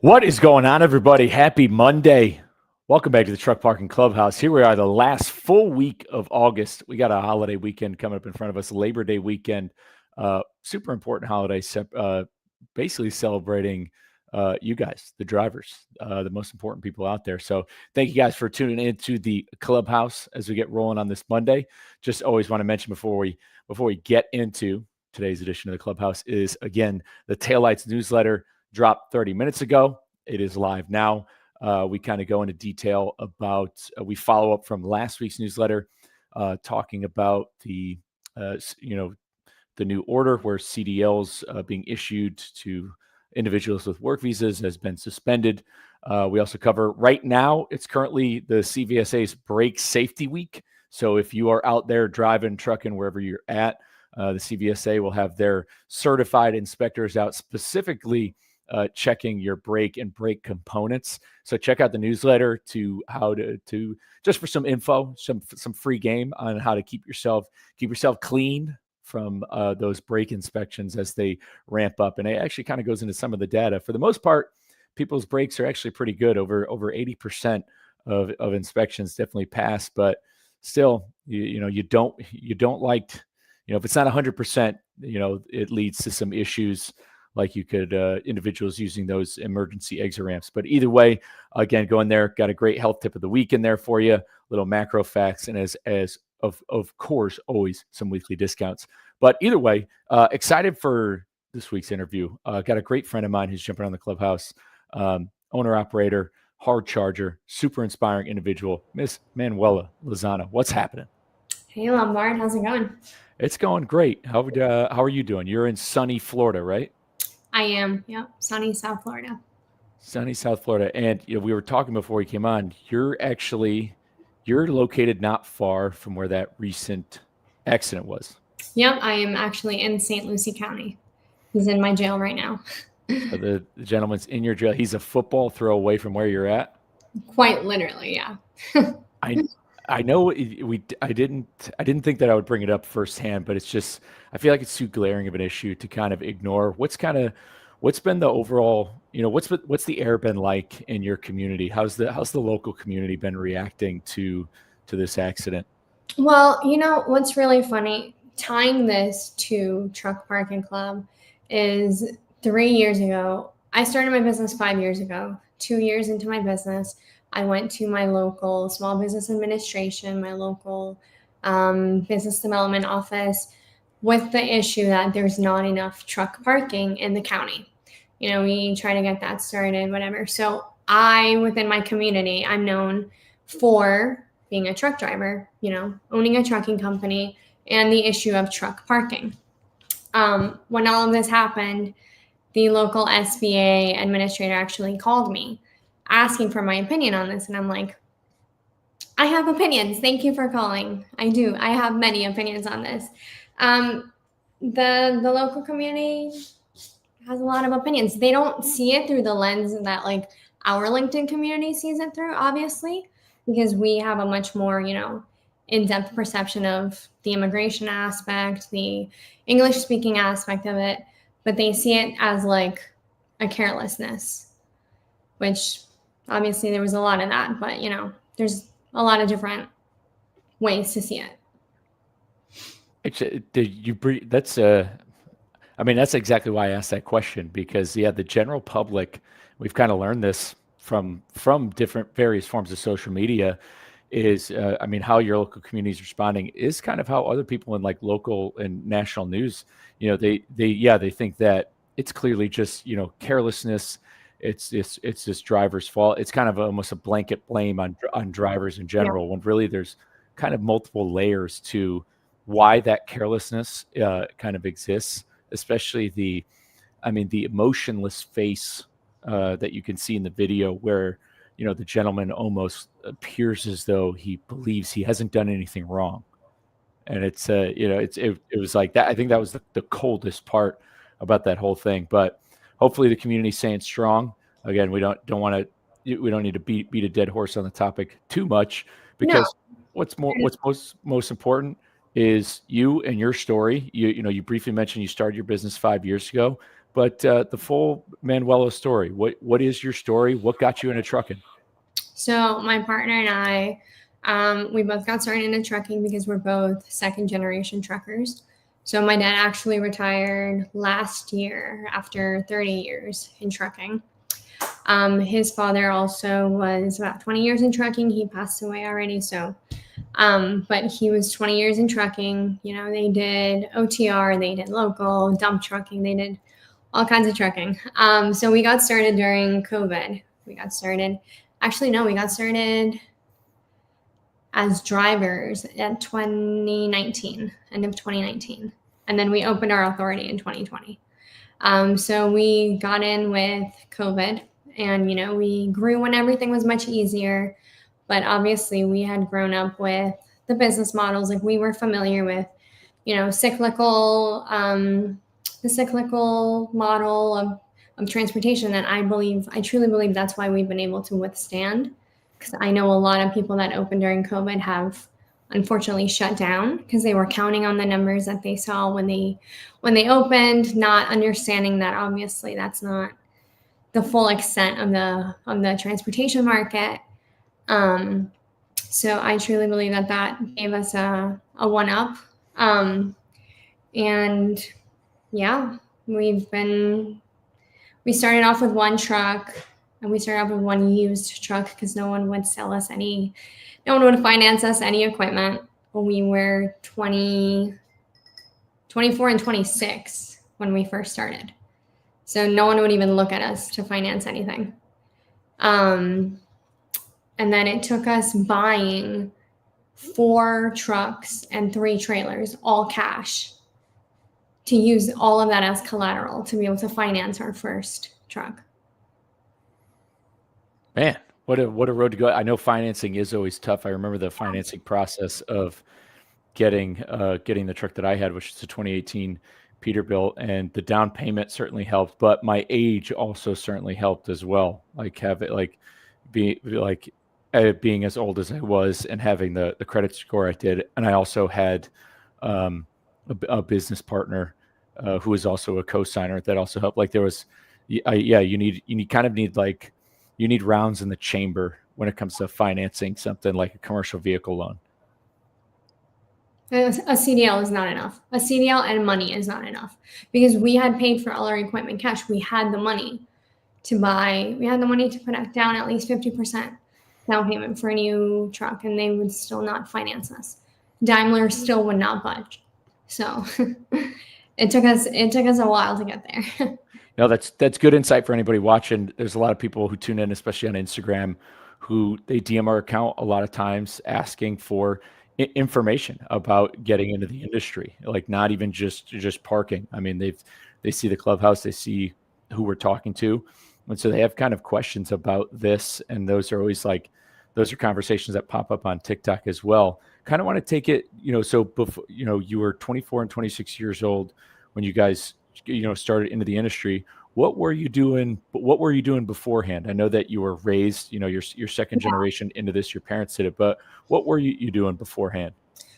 What is going on, everybody? Happy Monday. Welcome back to the Truck Parking Clubhouse. Here we are, the last full week of August. We got a holiday weekend coming up in front of us, Labor Day weekend. Super important holiday, basically celebrating you guys, the drivers, the most important people out there. So thank you guys for tuning into the Clubhouse as we get rolling on this Monday. Just always want to mention before we get into today's edition of the Clubhouse is, again, the Taillights newsletter dropped 30 minutes ago. It is live now. We kind of go into detail about, we follow up from last week's newsletter, talking about the new order where CDLs being issued to individuals with work visas has been suspended. We also cover right now, it's currently the CVSA's Brake Safety Week. So if you are out there driving, trucking, wherever you're at, the CVSA will have their certified inspectors out specifically checking your brake and brake components. So check out the newsletter to how to just for some info, some free game on how to keep yourself clean from those brake inspections as they ramp up. And it actually kind of goes into some of the data. For the most part, people's brakes are actually pretty good. Over 80% of inspections definitely pass, but still, you don't like, if it's not 100%, it leads to some issues, like you could individuals using those emergency exit ramps. But either way, again, go in there, got a great health tip of the week in there for you, little macro facts, and as of course, always some weekly discounts. But either way, excited for this week's interview. Got a great friend of mine who's jumping on the Clubhouse, owner operator, hard charger, super inspiring individual, Miss Manuela Lozano. What's happening? Hey Lombard, how's it going? It's going great. How are you doing? You're in sunny Florida, right? I am. Yep. Sunny South Florida. Sunny South Florida. And we were talking before you came on. You're located not far from where that recent accident was. Yep. I am actually in St. Lucie County. He's in my jail right now. So the gentleman's in your jail. He's a football throw away from where you're at. Quite literally, yeah. I know I didn't think that I would bring it up firsthand, but it's just, I feel like it's too glaring of an issue to kind of ignore. What's been the overall, what's the air been like in your community? How's the local community been reacting to this accident? Well, what's really funny, tying this to Truck Parking Club, is 3 years ago, I started my business 5 years ago. 2 years into my business, I went to my local small business administration, my local business development office, with the issue that there's not enough truck parking in the county. We try to get that started, whatever. So within my community, I'm known for being a truck driver, owning a trucking company, and the issue of truck parking. When all of this happened, the local SBA administrator actually called me asking for my opinion on this. And I'm like, I have opinions. Thank you for calling. I do. I have many opinions on this. The local community has a lot of opinions. They don't see it through the lens that like our LinkedIn community sees it through, obviously, because we have a much more, in-depth perception of the immigration aspect, the English speaking aspect of it, but they see it as like a carelessness, which obviously there was a lot of that, but there's a lot of different ways to see it. That's exactly why I asked that question, because the general public, we've kind of learned this from different various forms of social media, is how your local community is responding is kind of how other people in like local and national news, they think that it's clearly just carelessness. It's this driver's fault. It's kind of almost a blanket blame on drivers in general, when really there's kind of multiple layers to why that carelessness kind of exists, especially the emotionless face that you can see in the video, where the gentleman almost appears as though he believes he hasn't done anything wrong. And it was like that. I think that was the coldest part about that whole thing. But hopefully the community's staying strong. Again, we don't need to beat a dead horse on the topic too much, because what's most important is you and your story. You briefly mentioned you started your business 5 years ago, but the full Manuelo story. What is your story? What got you into trucking? So my partner and I, we both got started into trucking because we're both second generation truckers. So my dad actually retired last year after 30 years in trucking. His father also was about 20 years in trucking. He passed away already. But he was 20 years in trucking. You know, they did OTR, they did local, dump trucking, they did all kinds of trucking. So we got started during COVID. We got started as drivers at 2019, end of 2019. And then we opened our authority in 2020. So we got in with COVID and, you know, we grew when everything was much easier. But obviously we had grown up with the business models. Like we were familiar with, you know, the cyclical model of transportation. And I truly believe that's why we've been able to withstand. Because I know a lot of people that opened during COVID have unfortunately shut down because they were counting on the numbers that they saw when they opened, not understanding that obviously that's not the full extent of the transportation market. So I truly believe that gave us a one up. And yeah, we started off with one truck and we started off with one used truck because no one would finance us any equipment when we were 24 and 26 when we first started. So no one would even look at us to finance anything. And then it took us buying 4 trucks and 3 trailers, all cash, to use all of that as collateral to be able to finance our first truck. Man, what a road to go. I know financing is always tough. I remember the financing process of getting the truck that I had, which is a 2018 Peterbilt, and the down payment certainly helped, but my age also certainly helped as well. Being as old as I was and having the credit score I did, and I also had a business partner who was also a co-signer that also helped. Like there was, you need rounds in the chamber when it comes to financing something like a commercial vehicle loan. A CDL is not enough. A CDL and money is not enough because we had paid for all our equipment cash. We had the money to buy. We had the money to put down at least 50% down payment for a new truck, and they would still not finance us. Daimler still would not budge. So it took us a while to get there. No, that's good insight for anybody watching. There's a lot of people who tune in, especially on Instagram, who they DM our account a lot of times asking for information about getting into the industry, like not even just parking. I mean, they see the Clubhouse, they see who we're talking to, and so they have kind of questions about this, and those are conversations that pop up on TikTok as well. Kind of want to take it, so before, you were 24 and 26 years old when you guys started into the industry. What were you doing beforehand? I know that you were raised, you're second generation into this, your parents did it, but what were you doing beforehand?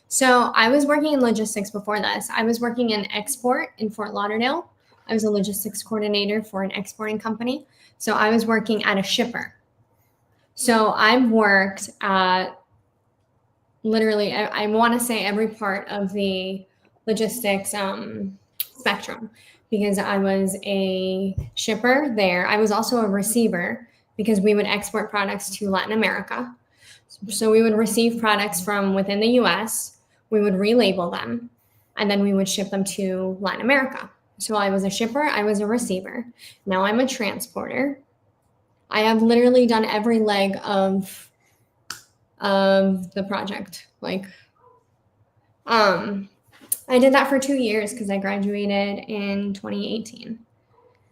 So I was working in logistics before this. I was working in export in Fort Lauderdale. I was a logistics coordinator for an exporting company. So I was working at a shipper. So I've worked at literally, I want to say every part of the logistics spectrum, because I was a shipper there. I was also a receiver because we would export products to Latin America. So we would receive products from within the US, we would relabel them, and then we would ship them to Latin America. So I was a shipper, I was a receiver. Now I'm a transporter. I have literally done every leg of the project. I did that for 2 years because I graduated in 2018.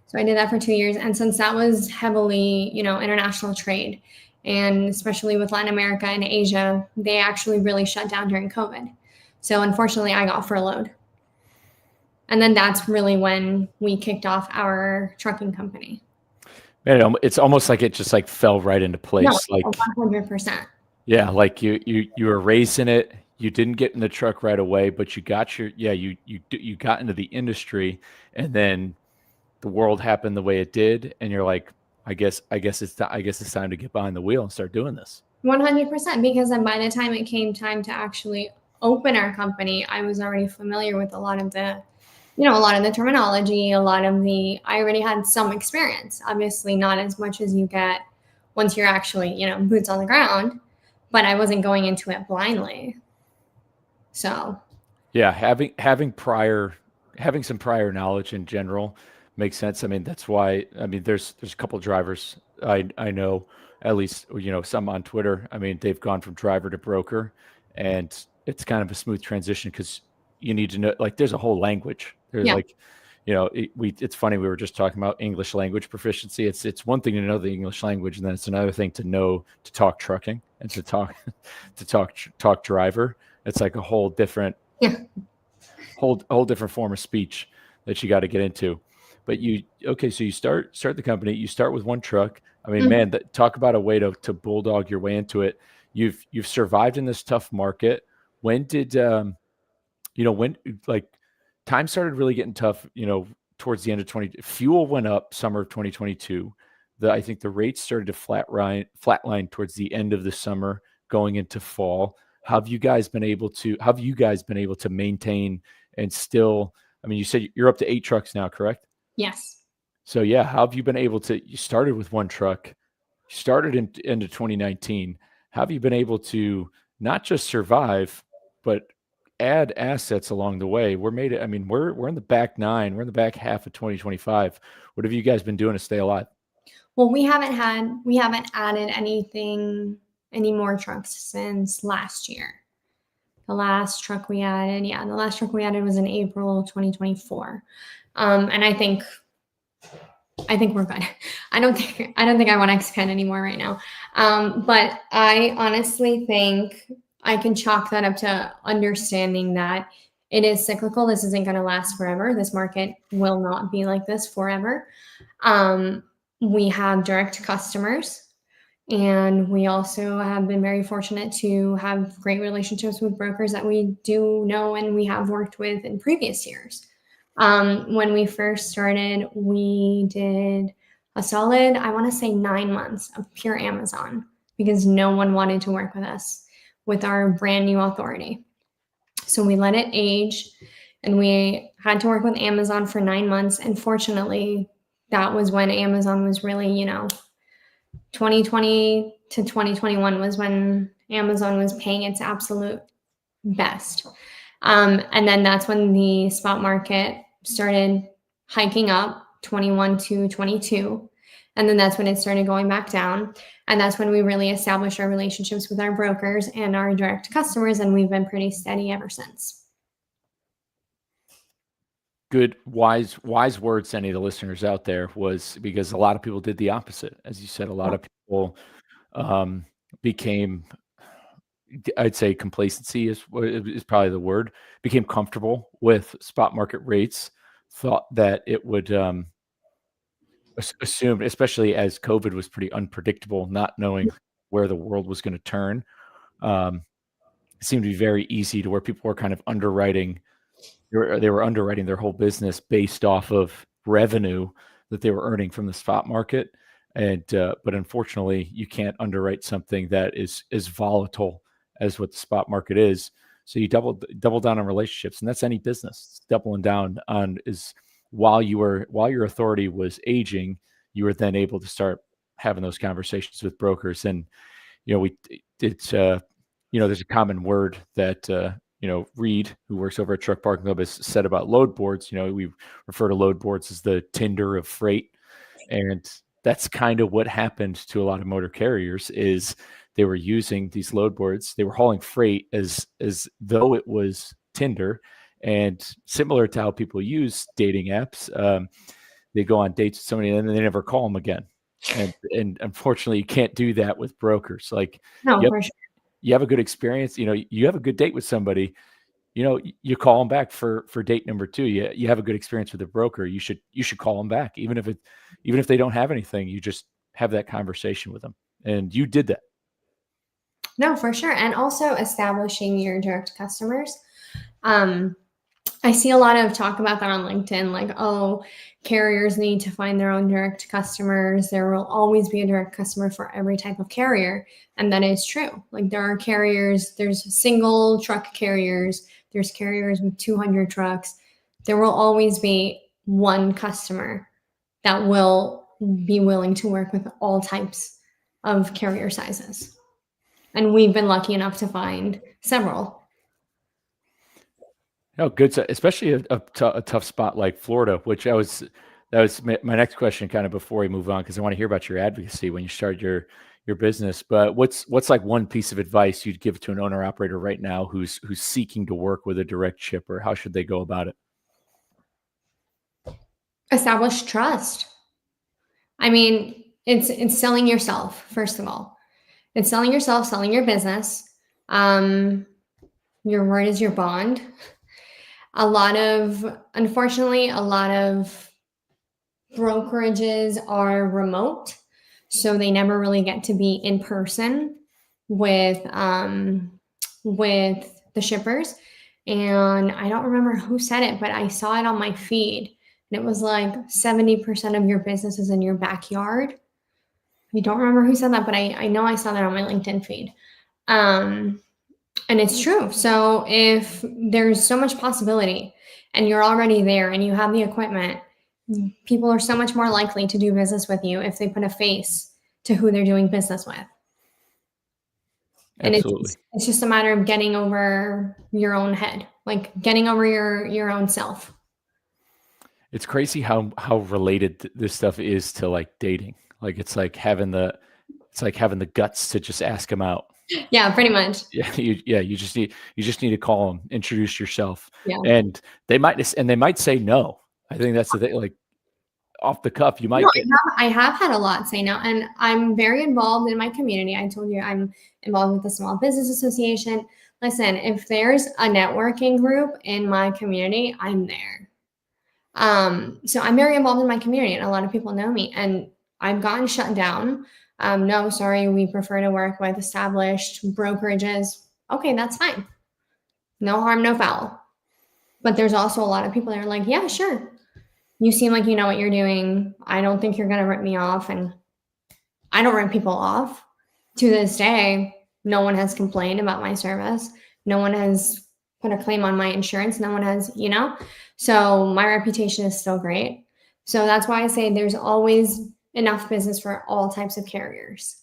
So I did that for 2 years. And since that was heavily, international trade, and especially with Latin America and Asia, they actually really shut down during COVID. So unfortunately, I got furloughed. And then that's really when we kicked off our trucking company. Man, it's almost like it just fell right into place. No, 100%. Yeah, like you were raised in it. You didn't get in the truck right away, but you got you got into the industry, and then the world happened the way it did, and you're like, I guess it's time to get behind the wheel and start doing this. 100%, because then by the time it came time to actually open our company, I was already familiar with a lot of the, a lot of the terminology, I already had some experience. Obviously, not as much as you get once you're actually, boots on the ground, but I wasn't going into it blindly. So, Yeah, having some prior knowledge in general makes sense. I mean, that's why there's a couple drivers I know, at least some on Twitter. I mean, they've gone from driver to broker, and it's kind of a smooth transition because you need to know, like, there's a whole language. There's yeah. like, it's funny, we were just talking about English language proficiency. It's one thing to know the English language, and then it's another thing to talk trucking and to talk driver. It's like a whole different Yeah. whole different form of speech that you got to get into. But so you start the company. You start with one truck. I mean, man, talk about a way to bulldog your way into it. You've survived in this tough market. When did when, like, time started really getting tough? Towards the end of 20, fuel went up summer of 2022. I think the rates started to flatline towards the end of the summer, going into fall. Have you guys been able to maintain and still? I mean, you said you're up to 8 trucks now, correct? Yes. So yeah, how have you been able to? You started with one truck, you started into 2019. How have you been able to not just survive, but add assets along the way? I mean, we're in the back nine. We're in the back half of 2025. What have you guys been doing to stay alive? Well, we haven't added any more trucks since last year. The last truck we added was in April 2024. And I think we're good. I don't think I want to expand anymore right now. But I honestly think I can chalk that up to understanding that it is cyclical. This isn't going to last forever. This market will not be like this forever. We have direct customers, and we also have been very fortunate to have great relationships with brokers that we do know and we have worked with in previous years. When we first started, we did a solid, I want to say 9 months of pure Amazon because no one wanted to work with us with our brand new authority. So we let it age, and we had to work with Amazon for 9 months. And fortunately, that was when Amazon was really, 2020 to 2021 was when Amazon was paying its absolute best. And then that's when the spot market started hiking up, 21 to 22. And then that's when it started going back down. And that's when we really established our relationships with our brokers and our direct customers. And we've been pretty steady ever since. Good, wise words to any of the listeners out there, was because a lot of people did the opposite. As you said, a lot of people became, I'd say complacency is probably the word, became comfortable with spot market rates, thought that it would assume, especially as COVID was pretty unpredictable, not knowing where the world was going to turn. It seemed to be very easy to where people were kind of underwriting. They were underwriting their whole business based off of revenue that they were earning from the spot market. And but unfortunately, you can't underwrite something that is as volatile as what the spot market is. So you double down on relationships, and that's any business. Doubling down on is while your authority was aging, you were then able to start having those conversations with brokers. And there's a common word that Reed, who works over at Truck Parking Club, has said about load boards. We refer to load boards as the Tinder of freight, and that's kind of what happened to a lot of motor carriers. Is they were using these load boards, they were hauling freight as though it was Tinder, and similar to how people use dating apps. They go on dates with somebody and then they never call them again. And unfortunately, you can't do that with brokers. Like, No, yep, for sure. you have a good experience, you have a good date with somebody, you call them back for date number 2. You have a good experience with a broker, you should call them back, even if they don't have anything. You just have that conversation with them, and you did that. No, for sure. And also establishing your direct customers. I see a lot of talk about that on LinkedIn, like, oh, carriers need to find their own direct customers. There will always be a direct customer for every type of carrier. And that is true. Like, there are carriers, there's single truck carriers, there's carriers with 200 trucks. There will always be one customer that will be willing to work with all types of carrier sizes. And we've been lucky enough to find several. No, good. Especially a tough spot like Florida, which that was my next question kind of before we move on, because I want to hear about your advocacy when you start your business. But what's like one piece of advice you'd give to an owner operator right now who's seeking to work with a direct shipper? How should they go about it? Establish trust. I mean, it's selling yourself, first of all. It's selling yourself, selling your business. Your word is your bond. Unfortunately, a lot of brokerages are remote, so they never really get to be in person with the shippers. And I don't remember who said it, but I saw it on my feed. And it was like 70% of your business is in your backyard. I don't remember who said that, but I know I saw that on my LinkedIn feed. And it's true. So if there's so much possibility and you're already there and you have the equipment, people are so much more likely to do business with you if they put a face to who they're doing business with. And Absolutely. it's just a matter of getting over your own head, like getting over your own self. It's crazy how related this stuff is to like dating. Like it's like having the guts to just ask them out. Yeah, pretty much. You just need to call them, introduce yourself, Yeah. and they might say no. I think that's the thing. Like off the cuff, you might No, get. I have had a lot say no, and I'm very involved in my community. I told you I'm involved with the Small Business Association. Listen, if there's a networking group in my community, I'm there. So I'm very involved in my community, and a lot of people know me, and I've gotten shut down. No, sorry, we prefer to work with established brokerages. Okay, that's fine. No harm, no foul. But there's also a lot of people that are like, yeah, sure. You seem like you know what you're doing. I don't think you're going to rip me off. And I don't rip people off. To this day, no one has complained about my service. No one has put a claim on my insurance. No one has, so my reputation is still great. So that's why I say there's always enough business for all types of carriers.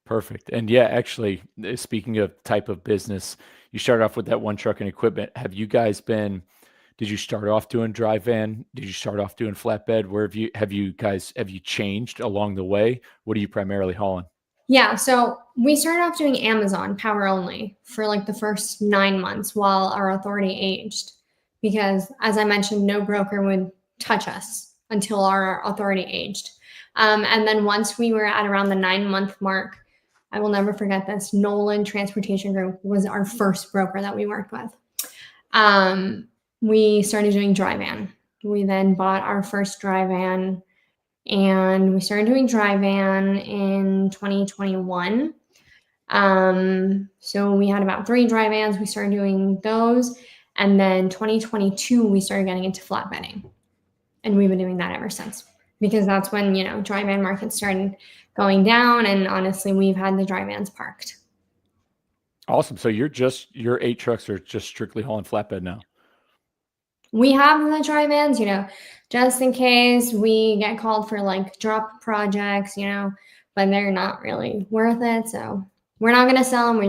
Perfect. And yeah, actually, speaking of type of business, you started off with that one truck and equipment. Did you start off doing dry van? Did you start off doing flatbed? Where have you changed along the way? What are you primarily hauling? Yeah, so we started off doing Amazon power only for like the first 9 months while our authority aged, because as I mentioned, no broker would touch us until our authority aged. And then once we were at around the 9-month mark, I will never forget this. Nolan Transportation Group was our first broker that we worked with. We started doing dry van. We then bought our first dry van, and we started doing dry van in 2021. So we had about 3 dry vans. We started doing those. And then 2022, we started getting into flatbedding. And we've been doing that ever since, because that's when, dry van market started going down. And honestly, we've had the dry vans parked. Awesome. So your 8 trucks are just strictly hauling flatbed now. We have the dry vans, just in case we get called for like drop projects, but they're not really worth it. So we're not going to sell them.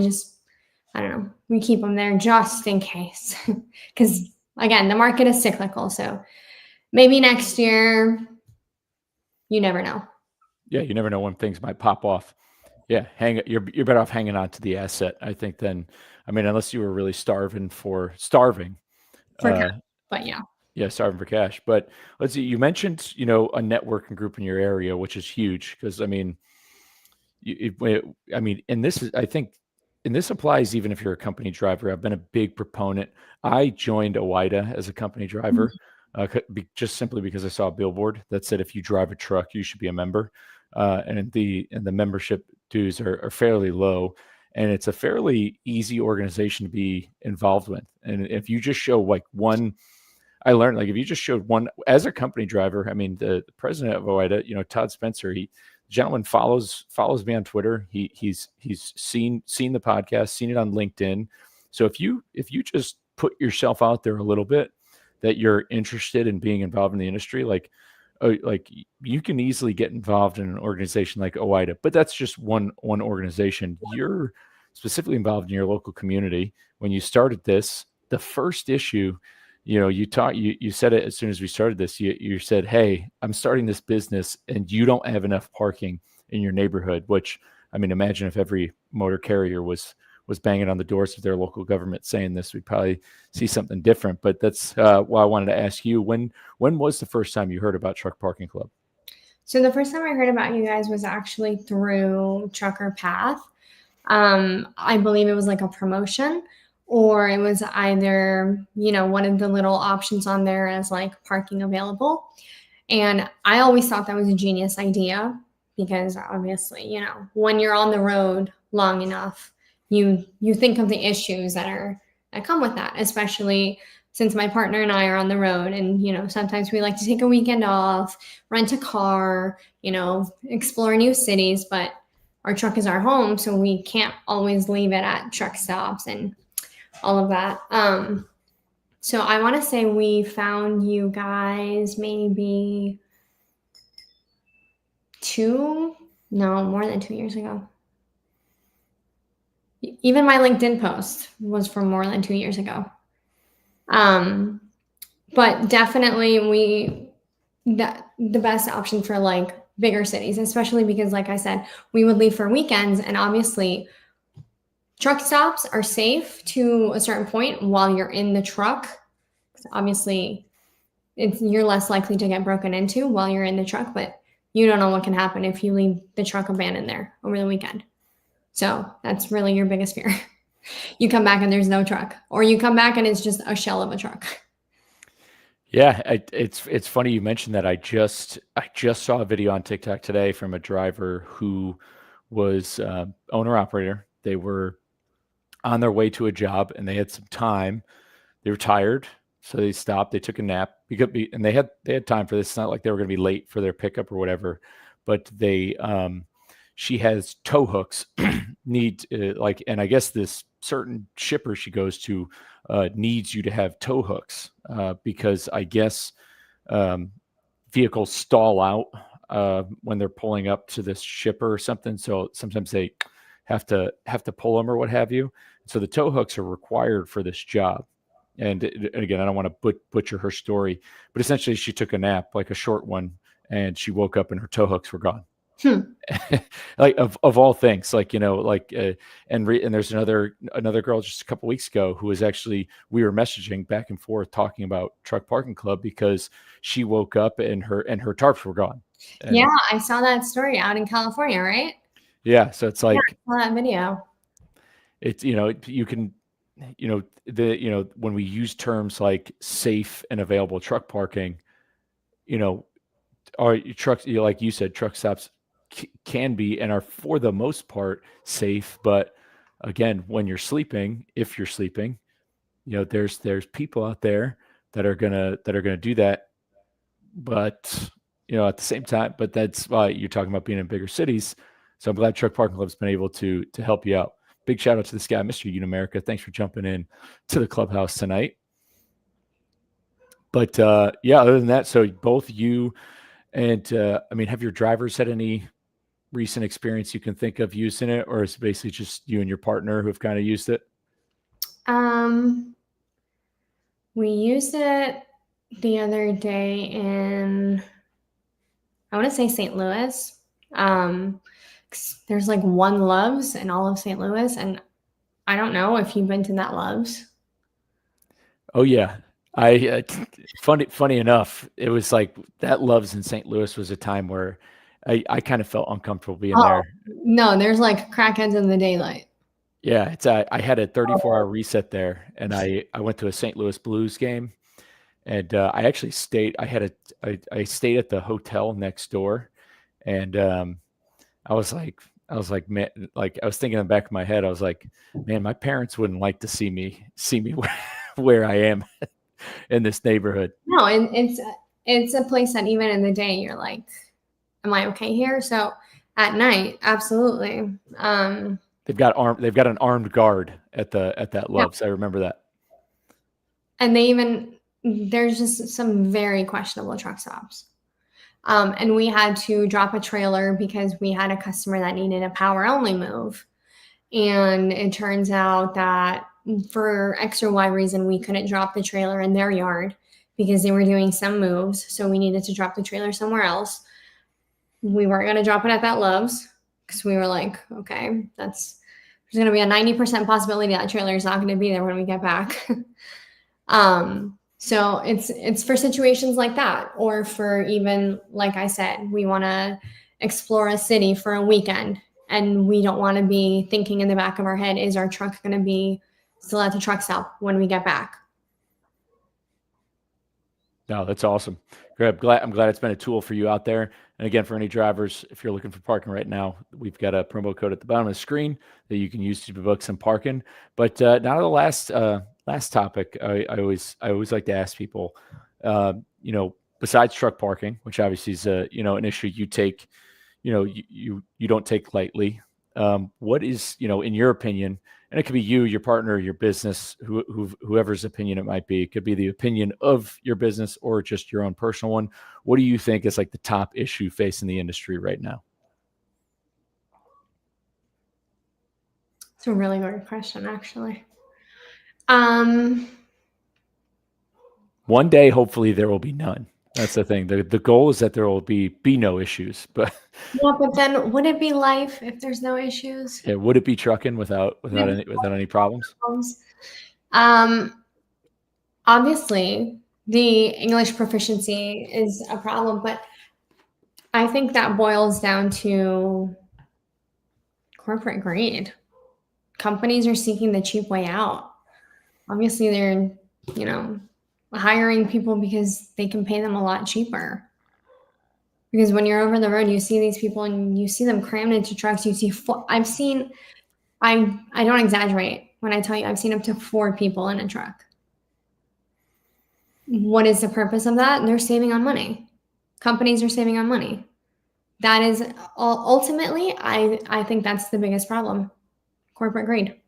I don't know, we keep them there just in case. Because again, the market is cyclical. So maybe next year, you never know. Yeah, you never know when things might pop off. Yeah, you're better off hanging on to the asset, I think, than, unless you were really starving. But yeah. Yeah, starving for cash. But let's see, you mentioned, a networking group in your area, which is huge because, and this applies even if you're a company driver. I've been a big proponent. I joined OIDA as a company driver, just simply because I saw a billboard that said, if you drive a truck, you should be a member. And the membership dues are fairly low. and it's a fairly easy organization to be involved with. And if you just show like one, I learned like if you just showed one as a company driver. I mean, the president of OIDA, Todd Spencer, the gentleman follows me on Twitter. He's seen the podcast, seen it on LinkedIn. So if you just put yourself out there a little bit, that you're interested in being involved in the industry, like you can easily get involved in an organization like OIDA, but that's just one organization. You're specifically involved in your local community. When you started this, the first issue, you said it as soon as we started this. You said, "Hey, I'm starting this business, and you don't have enough parking in your neighborhood." Which, I mean, imagine if every motor carrier was banging on the doors of their local government saying this, we'd probably see something different. But that's why I wanted to ask you, when was the first time you heard about Truck Parking Club? So the first time I heard about you guys was actually through Trucker Path. I believe it was like a promotion, or it was either, one of the little options on there as like parking available. And I always thought that was a genius idea because obviously, when you're on the road long enough, you think of the issues that come with that, especially since my partner and I are on the road, and sometimes we like to take a weekend off, rent a car, explore new cities, but our truck is our home, so we can't always leave it at truck stops and all of that. So I want to say we found you guys maybe more than 2 years ago. Even my LinkedIn post was from more than 2 years ago. But definitely the best option for like bigger cities, especially because, like I said, we would leave for weekends, and obviously truck stops are safe to a certain point while you're in the truck. Obviously, you're less likely to get broken into while you're in the truck, but you don't know what can happen if you leave the truck abandoned there over the weekend. So that's really your biggest fear. You come back and there's no truck, or you come back and it's just a shell of a truck. Yeah, it's funny you mentioned that. I just saw a video on TikTok today from a driver who was owner operator. They were on their way to a job and they had some time. They were tired, so they stopped. They took a nap. And they had time for this. It's not like they were going to be late for their pickup or whatever. But she has tow hooks. And I guess this certain shipper she goes to needs you to have tow hooks because I guess vehicles stall out when they're pulling up to this shipper or something. So sometimes they have to pull them or what have you. So the tow hooks are required for this job. And again, I don't want to butcher her story, but essentially she took a nap, like a short one, and she woke up and her tow hooks were gone. Like of all things, and there's another girl just a couple weeks ago who was actually, we were messaging back and forth talking about Truck Parking Club because she woke up and her tarps were gone. And yeah, I saw that story out in California, right? Yeah, so it's like, I saw that video. It's you can when we use terms like safe and available truck parking, our trucks, like you said, truck stops can be and are for the most part safe. But again, when you're sleeping, if you're sleeping, there's people out there that are gonna do that. But at the same time, but that's why you're talking about being in bigger cities. So I'm glad Truck Parking Club's been able to help you out. Big shout out to this guy, Mr. Unamerica. Thanks for jumping in to the clubhouse tonight. But yeah, other than that, so both you and have your drivers had any recent experience you can think of using it, or is it basically just you and your partner who've kind of used it? We used it the other day in, I want to say St. Louis. There's like one Love's in all of St. Louis, and I don't know if you've been to that Love's. Oh yeah, funny enough, it was like that Love's in St. Louis was a time where I kind of felt uncomfortable being there. No, there's like crackheads in the daylight. Yeah, I had a 34-hour reset there, and I went to a St. Louis Blues game, and I actually stayed. I stayed at the hotel next door, and I was like, I was like, man, like I was thinking in the back of my head, I was like, man, my parents wouldn't like to see me where I am in this neighborhood. No, and it's a place that even in the day you're like, am I okay here? So at night, absolutely. They've got an armed guard at that Yeah. Love's. I remember that. And there's just some very questionable truck stops. And we had to drop a trailer because we had a customer that needed a power only move. And it turns out that for X or Y reason, we couldn't drop the trailer in their yard because they were doing some moves. So we needed to drop the trailer somewhere else. We weren't going to drop it at that Love's because we were like, okay, there's going to be a 90% possibility that trailer is not going to be there when we get back. So it's for situations like that, or for even, like I said, we want to explore a city for a weekend and we don't want to be thinking in the back of our head, is our truck going to be still at the truck stop when we get back? No, that's awesome. Great. I'm glad it's been a tool for you out there. And again, for any drivers, if you're looking for parking right now, we've got a promo code at the bottom of the screen that you can use to book some parking. But now the last topic, I always like to ask people, besides truck parking, which obviously is an issue you take, you don't take lightly. What is, in your opinion, and it could be you, your partner, your business, whoever's opinion it might be. It could be the opinion of your business or just your own personal one. What do you think is like the top issue facing the industry right now? It's a really good question, actually. One day, hopefully, there will be none. That's the thing. The goal is that there will be no issues. But Yeah, but then would it be life if there's no issues? yeah, would it be trucking without any problems? Um, Obviously, the English proficiency is a problem, but I think that boils down to corporate greed. Companies are seeking the cheap way out. Obviously, they're, you know, hiring people because they can pay them a lot cheaper. Because when you're over the road, you see these people and you see them crammed into trucks. I don't exaggerate when I tell you I've seen up to 4 people in a truck. What is the purpose of that? They're saving on money. Companies are saving on money. That is ultimately, I think that's the biggest problem, corporate greed.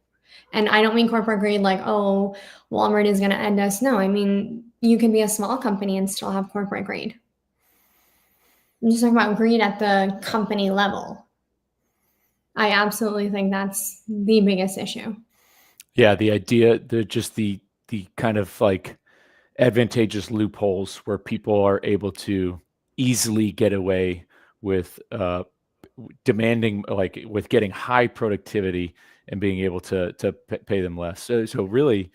And I don't mean corporate greed like, oh, Walmart is going to end us. No, I mean, you can be a small company and still have corporate greed. I'm just talking about greed at the company level. I absolutely think that's the biggest issue. Yeah, the idea, the kind of like advantageous loopholes where people are able to easily get away with demanding, like with getting high productivity and being able to pay them less. So really,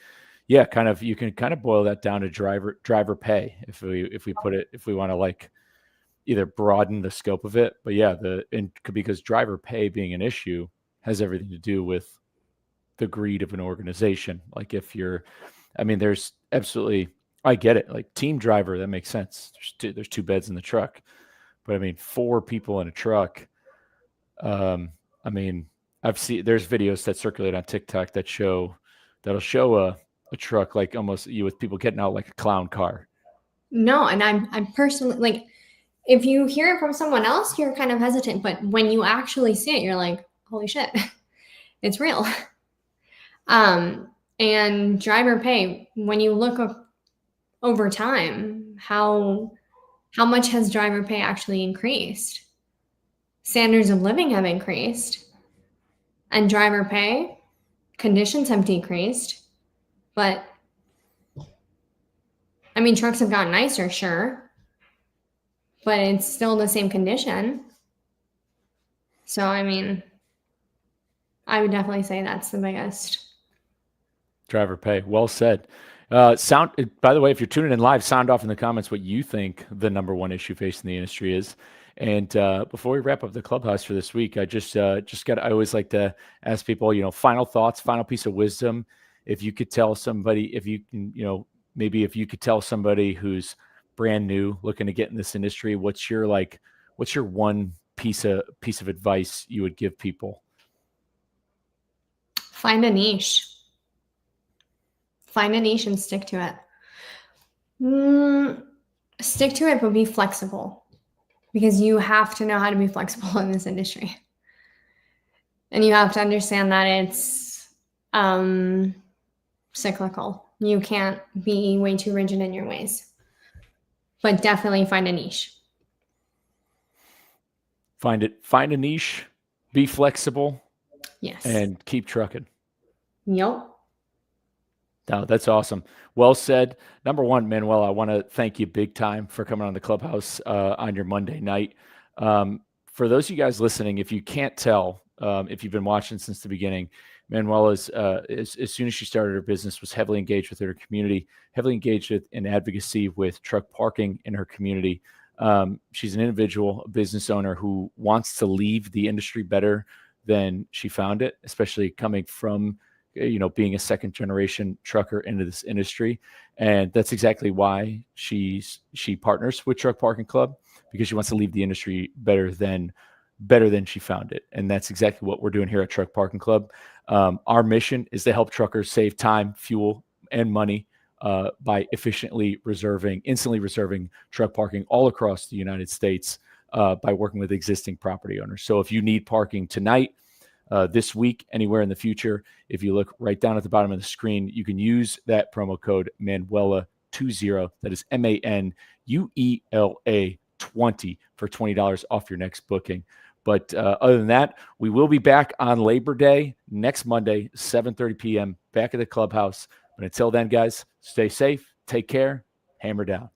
yeah, kind of you can kind of boil that down to driver pay if we want to like either broaden the scope of it. But yeah, because driver pay being an issue has everything to do with the greed of an organization. Like there's absolutely, I get it. Like team driver, that makes sense. There's two beds in the truck, but I mean, 4 people in a truck. I mean, there's videos that circulate on TikTok that'll show a truck like almost with people getting out like a clown car. No, and I'm personally like, if you hear it from someone else, you're kind of hesitant, but when you actually see it, you're like, holy shit, it's real. And driver pay, when you look over time, how much has driver pay actually increased? Standards of living have increased, and driver pay conditions have decreased. But I mean, trucks have gotten nicer, sure, but it's still the same condition. So I mean, I would definitely say that's the biggest. Driver pay. Well said. By the way, if you're tuning in live, sound off in the comments what you think the number one issue facing the industry is. And before we wrap up the clubhouse for this week, I I always like to ask people, final thoughts, final piece of wisdom. If you could tell somebody, if you can, maybe if you could tell somebody who's brand new looking to get in this industry, what's your one piece of advice you would give people? Find a niche. Find a niche and stick to it. Stick to it, but be flexible, because you have to know how to be flexible in this industry. And you have to understand that it's cyclical. You can't be way too rigid in your ways, but definitely find a niche. Find a niche, be flexible, Yes. and keep trucking. Yep. No, that's awesome. Well said. Number one, Manuel, I want to thank you big time for coming on the Clubhouse on your Monday night. For those of you guys listening, if you can't tell, if you've been watching since the beginning, Manuela is, as soon as she started her business, was heavily engaged with her community, heavily engaged in advocacy with truck parking in her community. She's an individual, a business owner who wants to leave the industry better than she found it, especially coming from being a second generation trucker into this industry. And that's exactly why she partners with Truck Parking Club, because she wants to leave the industry better than she found it. And that's exactly what we're doing here at Truck Parking Club. Our mission is to help truckers save time, fuel, and money by instantly reserving truck parking all across the United States by working with existing property owners. So if you need parking tonight, this week, anywhere in the future, if you look right down at the bottom of the screen, you can use that promo code Manuela20. That is MANUELA 20 for $20 off your next booking. But other than that, we will be back on Labor Day next Monday, 7:30 p.m. back at the Clubhouse. But until then, guys, stay safe, take care, hammer down.